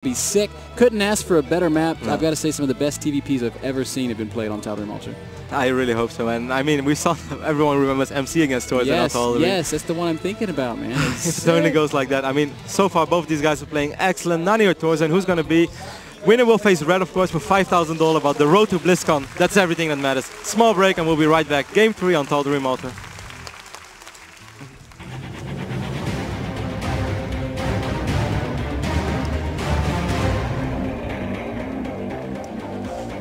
Be sick. Couldn't ask for a better map. No. I've got to say some of the best TVPs I've ever seen have been played on ThorZain Ultra. I really hope so, and I mean, we saw everyone remembers MC against ThorZain. Yes, that's the one I'm thinking about, man. If it only goes like that. I mean, so far both these guys are playing excellent. Nani or ThorZain, who's going to be? Winner will face Red, of course, for $5,000, but the road to BlizzCon, that's everything that matters. Small break and we'll be right back. Game 3 on ThorZain Ultra.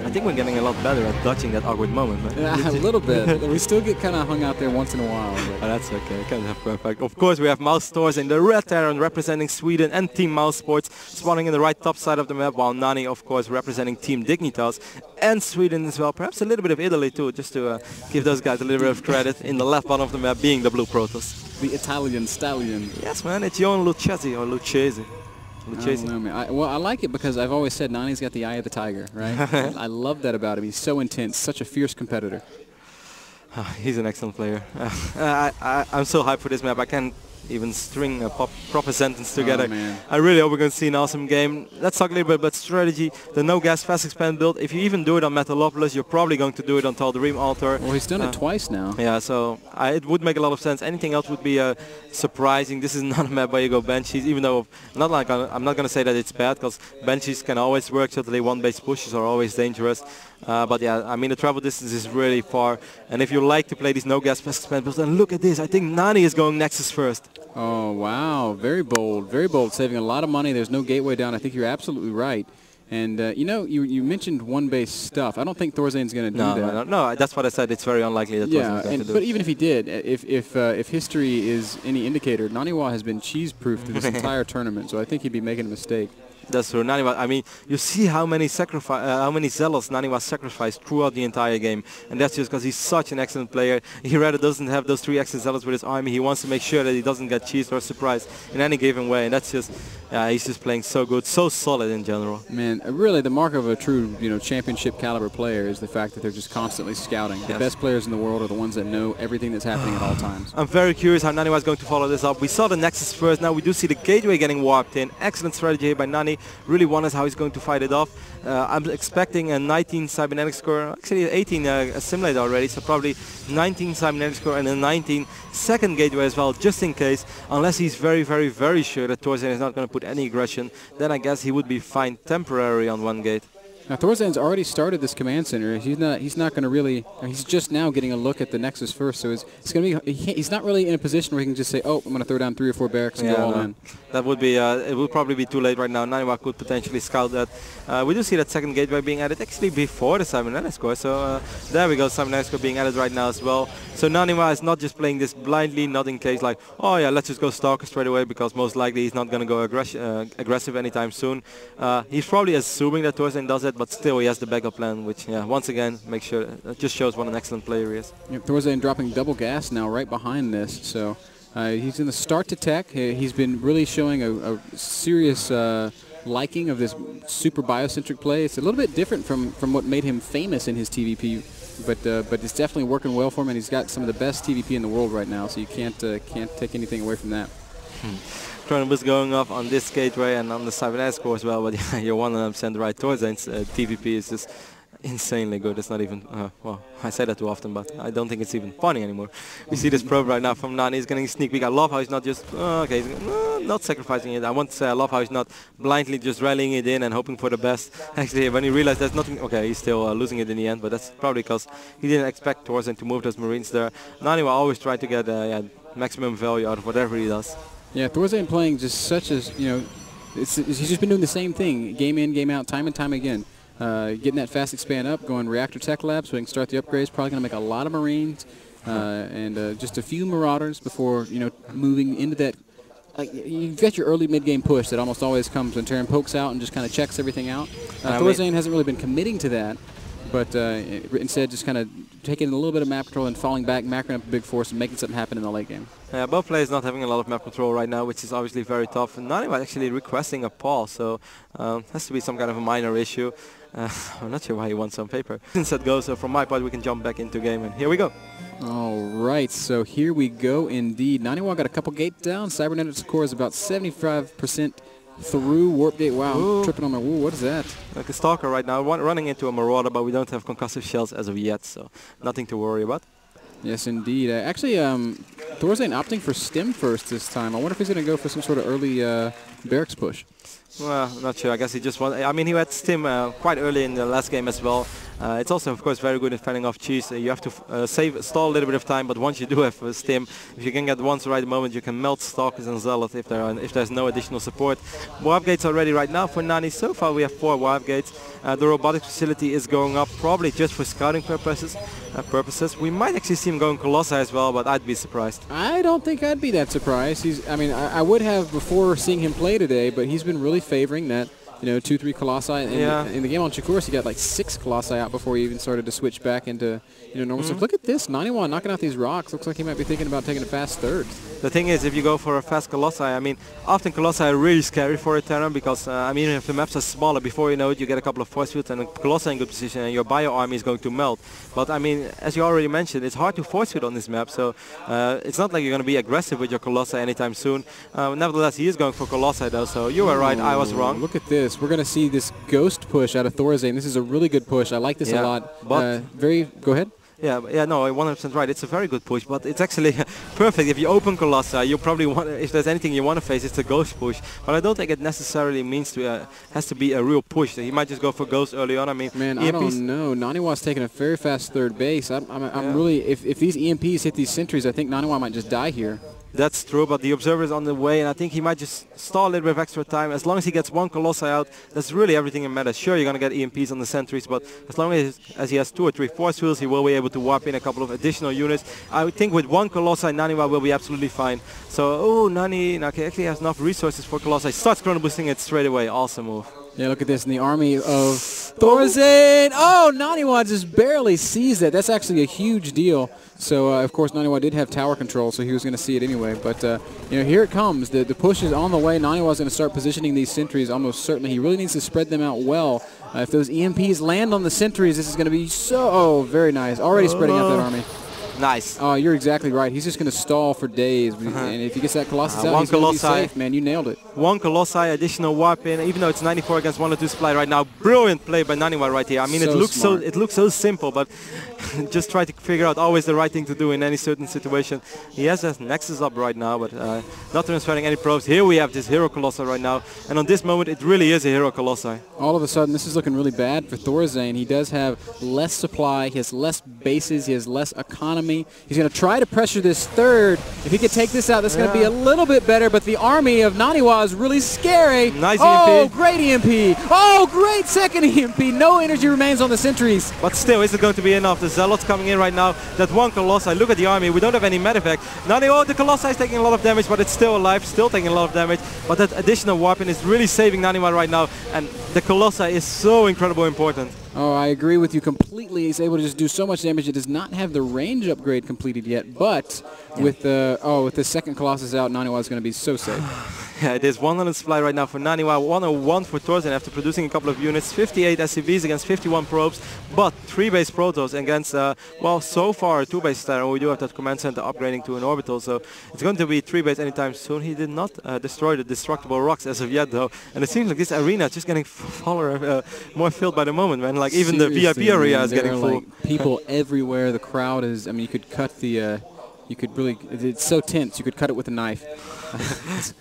I think we're getting a lot better at dodging that awkward moment. A little bit. We still get kind of hung out there once in a while. Oh, that's okay. Kind of perfect. Of course, we have Mouz ThorZain, the red Terran, representing Sweden, and Team MouseSports, spawning in the right top side of the map, while Nani, of course, representing Team Dignitas and Sweden as well. Perhaps a little bit of Italy too, just to give those guys a little bit of credit. In the left bottom of the map, being the blue Protoss. The Italian stallion. Yes, man. It's your own Lucchesi or Lucchese. Well, I like it because I've always said Nani's got the eye of the tiger, right? I love that about him. He's so intense, such a fierce competitor. He's an excellent player. I'm so hyped for this map. I can't even string a proper sentence together. I really hope we're going to see an awesome game. Let's talk a little bit about strategy. The no-gas fast expand build. If you even do it on Metalopolis, you're probably going to do it on ThorZain Ultra. Well, he's done it twice now. Yeah, so it would make a lot of sense. Anything else would be surprising. This is not a map where you go Banshees, even though I'm not going to say that it's bad, because Banshees can always work. Totally one-base pushes are always dangerous. But yeah, I mean, the travel distance is really far. And if you like to play these no-gas fast expand builds, and look at this, I think Nani is going Nexus first. Oh, wow. Very bold, saving a lot of money. There's no gateway down. I think you're absolutely right. And, you know, you mentioned one-base stuff. I don't think ThorZain's going to do that. No, that's what I said. It's very unlikely that ThorZain's going to do it. But even if he did, if history is any indicator, Naniwa has been cheese-proof through this entire tournament, so I think he'd be making a mistake. That's true. Naniwa, I mean, you see how many zealots Naniwa sacrificed throughout the entire game, and that's just because he's such an excellent player. He rather doesn't have those 3 excellent zealots with his army. He wants to make sure that he doesn't get cheesed or surprised in any given way, and that's just, he's just playing so good, so solid in general. Man, really, the mark of a true, championship caliber player is the fact that they're just constantly scouting. Yes. The best players in the world are the ones that know everything that's happening at all times. I'm very curious how Naniwa is going to follow this up. We saw the Nexus first. Now we do see the gateway getting warped in. Excellent strategy here by Nani. Really wonders how he's going to fight it off. I'm expecting a 19 cybernetic score, actually 18 assimilated already, so probably 19 cybernetic score and a 19 second gateway as well, just in case, unless he's very, very, very sure that ThorZain is not going to put any aggression, then I guess he would be fine temporarily on one gate. Now ThorZain's already started this command center. He's not going to really. He's just now getting a look at the Nexus first, so it's going to be. He's not really in a position where he can just say, "Oh, I'm going to throw down 3 or 4 barracks and go all in." That would be. It would probably be too late right now. Naniwa could potentially scout that. We do see that second gateway being added actually before the cybernetic score. So there we go, cybernetic score being added right now as well. So Naniwa is not just playing this blindly, not in case like, oh yeah, let's just go Stalker straight away, because most likely he's not going to go aggressive anytime soon. He's probably assuming that ThorZain does it, but still he has the backup plan, which once again makes sure it just shows what an excellent player he is. Yep, ThorZain dropping double gas now right behind this, so he's in the start to tech. He's been really showing a serious liking of this super biocentric play. It's a little bit different from what made him famous in his TVP, but it's definitely working well for him, and he's got some of the best TVP in the world right now, so you can't take anything away from that. Terran was going off on this gateway and on the cybernetic score as well, but you're 100% right. ThorZain's TVP is just insanely good. It's not even, well, I say that too often, but I don't think it's even funny anymore. We see this probe right now from Nani. He's getting a sneak peek. I love how he's not just, okay, he's not sacrificing it. I want to say I love how he's not blindly just rallying it in and hoping for the best. Actually, when he realized there's nothing, okay, he's still losing it in the end, but that's probably because he didn't expect ThorZain to move those Marines there. Nani will always try to get maximum value out of whatever he does. Yeah, ThorZain playing just such as, he's just been doing the same thing, game in, game out, time and time again. Getting that fast expand up, going reactor tech lab so we can start the upgrades. Probably going to make a lot of Marines and just a few Marauders before, moving into that. You've got your early mid-game push that almost always comes when Terran pokes out and just kind of checks everything out. ThorZain hasn't really been committing to that, but instead just kind of taking a little bit of map control and falling back, macroing up a big force and making something happen in the late game. Yeah, both players not having a lot of map control right now, which is obviously very tough. And Naniwa actually requesting a pause, so has to be some kind of a minor issue. I'm not sure why he wants on paper. Since that goes, so from my part we can jump back into game, and here we go. All right, so here we go indeed. Naniwa got a couple gates down. Cybernetic score is about 75% through Warp Gate. Wow, Ooh. I'm tripping on my... Ooh, what is that? Like a Stalker right now, running into a Marauder, but we don't have concussive shells as of yet, so nothing to worry about. Yes, indeed. Actually, ThorZain opting for Stim first this time. I wonder if he's going to go for some sort of early barracks push. Well, not sure. I guess he just I mean, he had Stim quite early in the last game as well. It's also, of course, very good in fending off cheese. You have to stall a little bit of time, but once you do have Stim, if you can get once the right moment, you can melt Stalkers and Zealot if there's no additional support. Warp gates are ready right now for Nani. So far, we have 4 warp gates. The robotics facility is going up, probably just for scouting purposes. We might actually see him going Colossi as well, but I'd be surprised. I don't think I'd be that surprised. I mean, I would have before seeing him play today, but he's been really favoring that, 2-3 Colossi. In the game on Chikurs, he got like 6 Colossi out before he even started to switch back into normal stuff. Look at this, Naniwa knocking out these rocks. Looks like he might be thinking about taking a fast third. The thing is, if you go for a fast Colossi, I mean, often Colossi are really scary for a Terran because, I mean, if the maps are smaller, before you know it, you get a couple of force fields and a Colossi in good position and your bio army is going to melt. But, I mean, as you already mentioned, it's hard to force field on this map, so it's not like you're going to be aggressive with your Colossi anytime soon. Nevertheless, he is going for Colossi, though, so you were right, I was wrong. Look at this. We're going to see this ghost push out of ThorZain. This is a really good push. I like this a lot. But go ahead. Yeah, no, 100% right. It's a very good push, but it's actually perfect. If you open Colossi, you probably want, if there's anything you want to face, it's a Ghost push. But I don't think it necessarily means has to be a real push. He might just go for Ghost early on. I mean, man, EMPs, I don't know. Naniwa's taking a very fast third base. I'm really, if these EMPs hit these sentries, I think Naniwa might just die here. That's true, but the Observer is on the way, and I think he might just stall a little bit of extra time. As long as he gets 1 Colossi out, that's really everything that matters. Sure, you're going to get EMPs on the sentries, but as long as he has 2 or 3 force fields, he will be able to warp in a couple of additional units. I think with 1 Colossi, Naniwa will be absolutely fine. So, Nani actually has enough resources for Colossi. Starts chrono boosting it straight away. Awesome move. Yeah, look at this in the army of ThorZain. Oh, Naniwa just barely sees it. That's actually a huge deal. So, of course, Naniwa did have tower control, so he was going to see it anyway. But, here it comes. The push is on the way. Naniwa's going to start positioning these sentries almost certainly. He really needs to spread them out well. If those EMPs land on the sentries, this is going to be very nice. Already spreading out that army. Nice. Oh, you're exactly right. He's just going to stall for days. And if he gets that Colossus out, he's going to be safe, man. You nailed it. 1 Colossi, additional warp in, even though it's 94 against 1 or 2 supply right now. Brilliant play by Naniwa right here. I mean, it looks so simple, but just try to figure out always the right thing to do in any certain situation. He has his Nexus up right now, but not transferring any probes. Here we have this Hero Colossi right now, and on this moment, it really is a Hero Colossi. All of a sudden, this is looking really bad for ThorZain. He does have less supply, he has less bases, he has less economy. He's going to try to pressure this third. If he could take this out, that's going to be a little bit better, but the army of Naniwa is really scary. Nice Oh, EMP. great EMP. Oh, great second EMP. No energy remains on the sentries. But still, is it going to be enough? The Zealots coming in right now. That 1 Colossi. Look at the army. We don't have any medevac. Naniwa, the Colossi is taking a lot of damage, but it's still alive, still taking a lot of damage. But that additional warp in is really saving Naniwa right now. And the Colossi is so incredibly important. Oh, I agree with you completely. He's able to just do so much damage. It does not have the range upgrade completed yet, but with the second Colossus out, Naniwa is going to be so safe. Yeah, it is 100 supply right now for Naniwa, 101 for ThorZain after producing a couple of units, 58 SCVs against 51 probes, but 3 base Protoss against, well, so far 2 base Terran. We do have that command center upgrading to an orbital, so it's going to be 3 base anytime soon. He did not destroy the destructible rocks as of yet, though, and it seems like this arena is just getting more filled by the moment, man. Like even Seriously, the VIP area is getting full. Like people everywhere. The crowd is. I mean, you could cut the. You could really. It's so tense. You could cut it with a knife.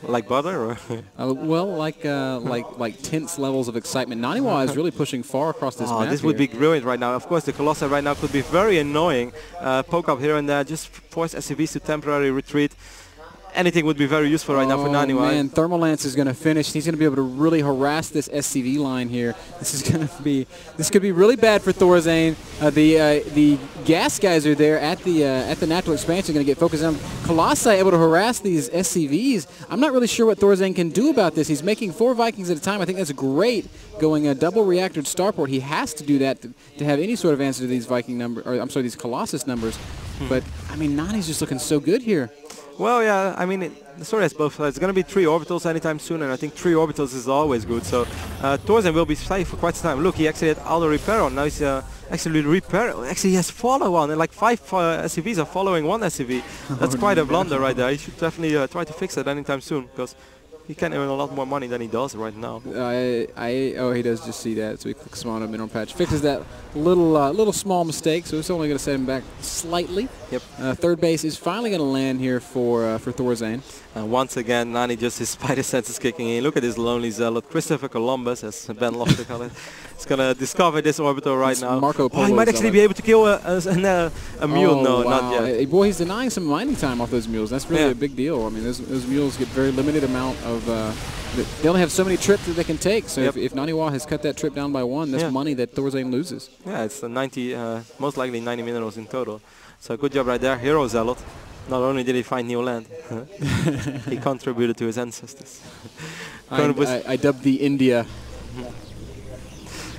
Like butter, or? Well, like tense levels of excitement. Naniwa is really pushing far across this map. This would be brilliant right now. Of course, the Colossi right now could be very annoying. Poke up here and there, just force SCVs to temporarily retreat. Anything would be very useful right now for Naniwa. Man, Thermal Lance is going to finish. He's going to be able to really harass this SCV line here. This could be really bad for ThorZain. The gas guys are there at the natural expansion, going to get focused on. Colossi able to harass these SCVs. I'm not really sure what ThorZain can do about this. He's making 4 Vikings at a time. I think that's great. Going a double reactored starport, he has to do that to have any sort of answer to these Viking numbers, or I'm sorry, these Colossus numbers. But I mean, Nani's just looking so good here. Well, yeah, I mean, the story has both sides. It's going to be 3 orbitals anytime soon, and I think 3 orbitals is always good. So ThorZain will be safe for quite some time. Look, he actually had all the repair on. Now he's actually he has follow on, and like 5 SCVs are following 1 SCV. That's quite a blunder right there. He should definitely try to fix that anytime soon, because he can earn a lot more money than he does right now. Oh, he does just see that, so he clicks him on a mineral patch. Fixes that little small mistake, so it's only going to set him back slightly. Yep. Third base is finally going to land here for ThorZain. And once again, Nani just his spider sense is kicking in. Look at this lonely zealot. Christopher Columbus, as Ben loves to call it, is going to discover this orbital right now. Marco Polo he might actually be able to kill a mule. No, wow. not yet. Boy, he's denying some mining time off those mules. That's really a big deal. I mean, those mules get very limited amount of... they only have so many trips that they can take. So if Naniwa has cut that trip down by 1, that's money that ThorZain loses. Yeah, it's 90, most likely 90 minerals in total. So good job right there, Hero Zealot. Not only did he find new land, he contributed to his ancestors. I dubbed the India.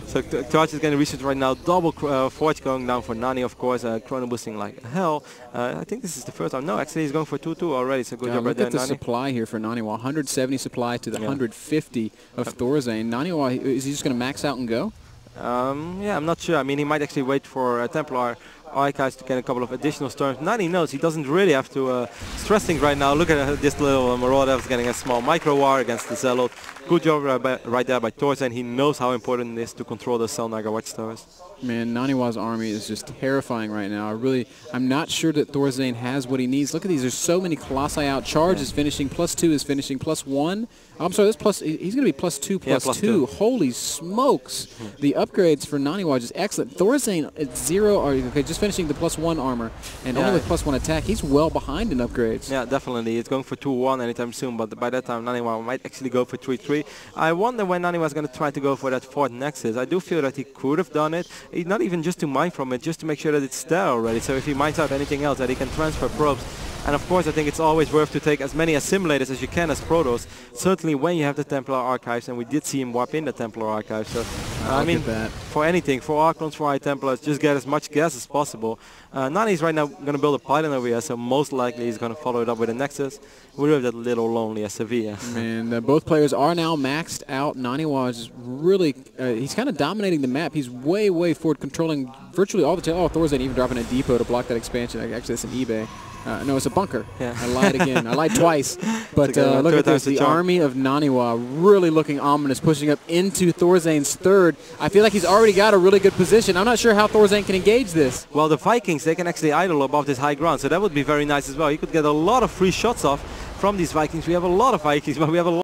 So Charge is getting research right now. Double forge going down for Nani, of course. Chrono boosting like hell. I think this is the first time. No, actually he's going for 2-2 already. So good job right there, Look at the Nani. supply here for Naniwa. 170 supply to the 150 of ThorZain. Naniwa, is he just going to max out and go? Yeah, I'm not sure. I mean, he might actually wait for Templar Archives to get a couple of additional storms. Nani knows he doesn't really have to stress things right now. Look at this little Marauder getting a small micro war against the Zealot. Good job right there by ThorZain. He knows how important it is to control the Cell Naga Watchtowers. Man, Naniwa's army is just terrifying right now. I'm not sure that ThorZain has what he needs. Look at these. There's so many Colossi out. Charge is finishing. +2 is finishing. +1. I'm sorry, he's going to be +2, +2. Holy smokes. The upgrades for Naniwa are just excellent. ThorZain at 0, okay, just finishing the +1 armor. And only with +1 attack. He's well behind in upgrades. Yeah, definitely. It's going for 2-1 anytime soon. But by that time, Naniwa might actually go for 3-3. I wonder when Naniwa is going to try to go for that 4th Nexus. I do feel that he could have done it. Not even just to mine from it, just to make sure that it's there already. So if he mines out anything else, that he can transfer probes. And of course, I think it's always worth to take as many assimilators as you can as Protoss. Certainly when you have the Templar Archives, and we did see him warp in the Templar Archives. So, I mean, for anything, for Archons, for High Templars, just get as much gas as possible. Nani is right now going to build a pylon over here, so most likely he's going to follow it up with a Nexus. We have that little lonely Sevilla. And both players are now maxed out. Naniwa is really, he's kind of dominating the map. He's way, way forward, controlling virtually all the tail. Oh, ThorZain even dropping a depot to block that expansion. Actually, it's an eBay. No, it's a bunker. Yeah. I lied again. I lied twice. But look at this. The army of Naniwa really looking ominous, pushing up into ThorZain's 3rd. I feel like he's already got a really good position. I'm not sure how ThorZain can engage this. Well, the Vikings, they can actually idle above this high ground, so that would be very nice as well. You could get a lot of free shots off from these Vikings. We have a lot of Vikings, but we have a lot